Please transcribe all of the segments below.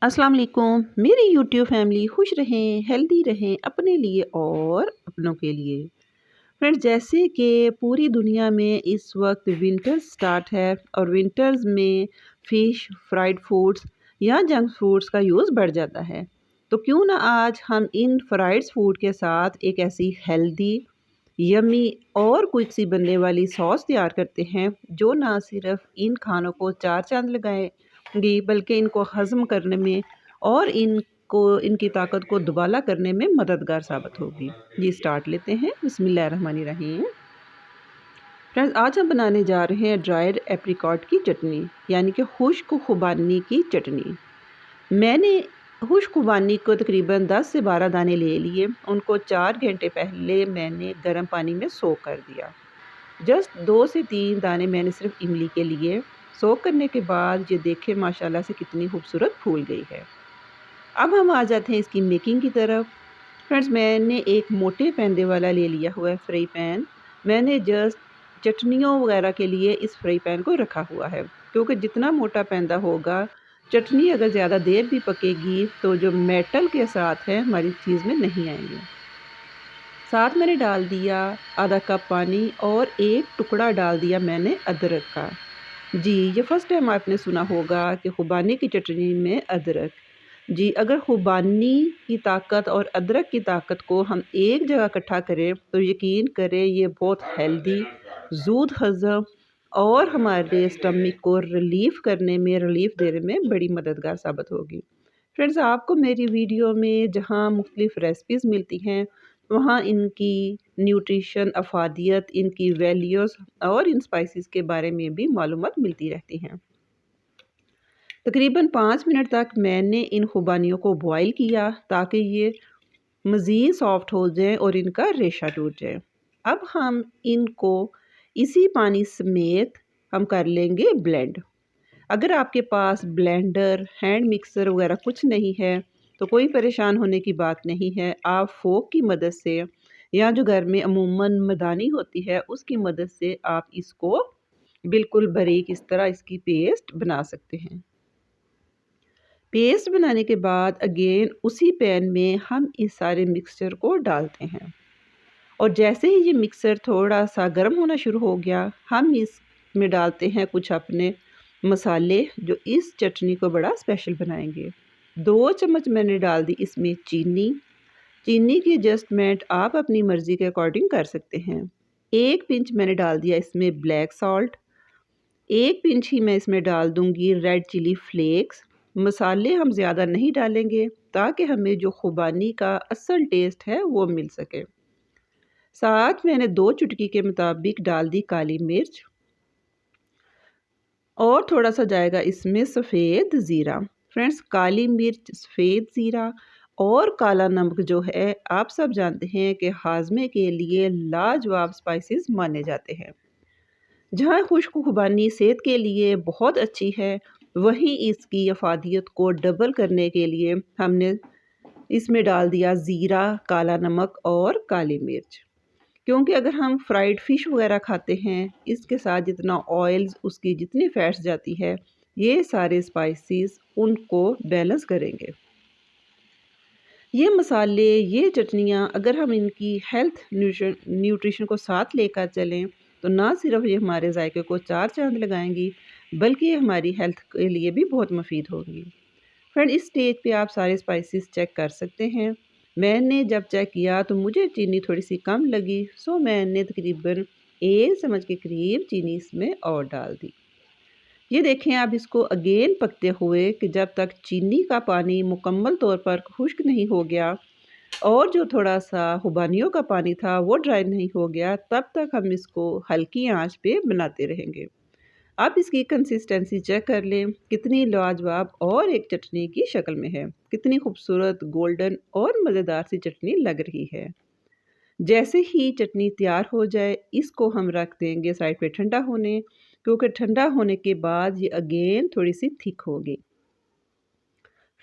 अस्सलाम वालेकुम। मेरी यूट्यूब फैमिली खुश रहें, हेल्दी रहें अपने लिए और अपनों के लिए। फ्रेंड्स, जैसे कि पूरी दुनिया में इस वक्त विंटर स्टार्ट है और विंटर्स में फ़िश, फ्राइड फूड्स या जंक फूड्स का यूज़ बढ़ जाता है। तो क्यों ना आज हम इन फ्राइड फूड के साथ एक ऐसी हेल्दी, यम्मी और क्विक सी बनने वाली सॉस तैयार करते हैं जो ना सिर्फ इन खानों को चार चांद लगाएगी बल्कि इनको हज़म करने में और इनको इनकी ताकत को दुबाला करने में मददगार साबित होगी। जी स्टार्ट लेते हैं। बिस्मिल्लाहिर्रहमानिर्रहीम। फ्रेंड्स, आज हम बनाने जा रहे हैं ड्राइड एप्रिकॉट की चटनी, यानी कि खुश्क खुबानी की चटनी। मैंने खुश्क खुबानी को तकरीबन 10 से 12 दाने ले लिए। उनको 4 घंटे पहले मैंने गर्म पानी में सोक कर दिया। जस्ट 2 से 3 दाने मैंने सिर्फ इमली के लिए। सोक करने के बाद ये देखें माशाल्लाह से कितनी खूबसूरत फूल गई है। अब हम आ जाते हैं इसकी मेकिंग की तरफ। फ्रेंड्स, मैंने एक मोटे पैंदे वाला ले लिया हुआ है फ्राई पैन। मैंने जस्ट चटनियों वगैरह के लिए इस फ्राई पैन को रखा हुआ है, क्योंकि जितना मोटा पैंदा होगा, चटनी अगर ज़्यादा देर भी पकेगी तो जो मेटल के साथ है हमारी चीज़ में नहीं आएंगे। साथ मैंने डाल दिया आधा कप पानी और एक टुकड़ा डाल दिया मैंने अदरक का। जी, ये फर्स्ट टाइम आपने सुना होगा कि खुबानी की चटनी में अदरक। जी, अगर खुबानी की ताकत और अदरक की ताकत को हम एक जगह इकट्ठा करें तो यकीन करें ये बहुत हेल्दी, ज़ूद हज़म और हमारे स्टमक को रिलीफ़ देने में बड़ी मददगार साबित होगी। फ्रेंड्स, आपको मेरी वीडियो में जहाँ मुख्तलिफ़ रेसिपीज़ मिलती हैं, वहाँ इनकी न्यूट्रिशन, अफ़ादियत, इनकी वैल्यूज़ और इन स्पाइसेस के बारे में भी मालूमात मिलती रहती हैं। तकरीबन 5 मिनट तक मैंने इन खुबानियों को बॉयल किया ताकि ये मज़ीद सॉफ्ट हो जाएँ और इनका रेशा टूट जाए। अब हम इनको इसी पानी समेत हम कर लेंगे ब्लेंड। अगर आपके पास ब्लेंडर, हैंड मिक्सर वगैरह कुछ नहीं है तो कोई परेशान होने की बात नहीं है। आप फ़ोक की मदद से या जो घर में अमूमन मदानी होती है उसकी मदद से आप इसको बिल्कुल बारीक इस तरह इसकी पेस्ट बना सकते हैं। पेस्ट बनाने के बाद अगेन उसी पैन में हम इस सारे मिक्सचर को डालते हैं और जैसे ही ये मिक्सर थोड़ा सा गर्म होना शुरू हो गया, हम इसमें डालते हैं कुछ अपने मसाले जो इस चटनी को बड़ा स्पेशल बनाएंगे। 2 चम्मच मैंने डाल दी इसमें चीनी। चीनी की एडजस्टमेंट आप अपनी मर्ज़ी के अकॉर्डिंग कर सकते हैं। 1 पिंच मैंने डाल दिया इसमें ब्लैक सॉल्ट। 1 पिंच ही मैं इसमें डाल दूँगी रेड चिली फ्लेक्स। मसाले हम ज़्यादा नहीं डालेंगे ताकि हमें जो खुबानी का असल टेस्ट है वो मिल सके। साथ मैंने 2 चुटकी के मुताबिक डाल दी काली मिर्च और थोड़ा-सा जाएगा इसमें सफ़ेद ज़ीरा। फ्रेंड्स, काली मिर्च, सफ़ेद ज़ीरा और काला नमक जो है आप सब जानते हैं कि हाज़मे के लिए लाजवाब स्पाइसेस माने जाते हैं। जहाँ खुश्क खुबानी सेहत के लिए बहुत अच्छी है, वहीं इसकी अफ़ादियत को डबल करने के लिए हमने इसमें डाल दिया ज़ीरा, काला नमक और काली मिर्च। क्योंकि अगर हम फ्राइड फ़िश वग़ैरह खाते हैं, इसके साथ जितना ऑयल्स उसकी जितनी फ़ैट्स जाती है, ये सारे स्पाइसेस उनको बैलेंस करेंगे। ये मसाले, ये चटनियाँ अगर हम इनकी हेल्थ न्यूट्रिशन को साथ लेकर चलें, तो ना सिर्फ़ ये हमारे ज़ायके को चार चाँद लगाएँगी, बल्कि ये हमारी हेल्थ के लिए भी बहुत मुफ़ीद होंगी। फ्रेंड, इस स्टेज पे आप सारे स्पाइसेस चेक कर सकते हैं। मैंने जब चेक किया तो मुझे चीनी थोड़ी-सी कम लगी, सो मैंने तकरीबन 1 चम्मच के करीब चीनी इसमें और डाल दी। ये देखें आप इसको अगेन पकते हुए कि जब तक चीनी का पानी मुकम्मल तौर पर खुश्क नहीं हो गया और जो थोड़ा-सा खुबानियों का पानी था वो ड्राई नहीं हो गया, तब तक हम इसको हल्की आँच पे बनाते रहेंगे। आप इसकी कंसिस्टेंसी चेक कर लें, कितनी लाजवाब और एक चटनी की शक्ल में है। कितनी खूबसूरत गोल्डन और मज़ेदार सी चटनी लग रही है। जैसे ही चटनी तैयार हो जाए, इसको हम रख देंगे साइड पे ठंडा होने, क्योंकि ठंडा होने के बाद ये अगेन थोड़ी-सी थिक होगी।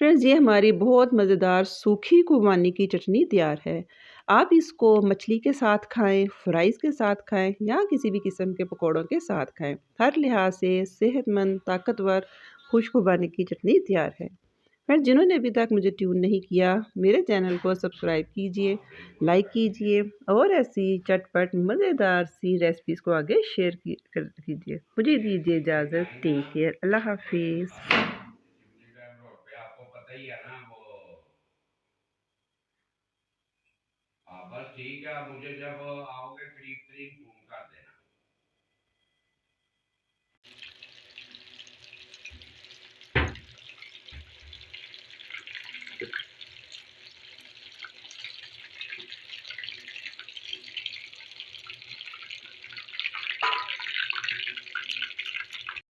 फ्रेंड्स, ये हमारी बहुत मज़ेदार सूखी खुबानी की चटनी तैयार है। आप इसको मछली के साथ खाएँ, फ्राइज़ के साथ खाएँ या किसी भी किस्म के पकौड़ों के साथ खाएँ। हर लिहाज से सेहतमंद, ताकतवर खुश खुबानी की चटनी तैयार है। फ्रेंड्स जिन्होंने अभी तक मुझे ट्यून नहीं किया, मेरे चैनल को सब्सक्राइब कीजिए, लाइक कीजिए और ऐसी चटपट मज़ेदार सी रेसिपीज़ को आगे शेयर कीजिए। मुझे दीजिए इजाज़त। Take care. अल्लाह हाफिज़। आपको पता ही है ना वो। हाँ बस ठीक है, मुझे जब आओगे करीब करीब फोन कर देना।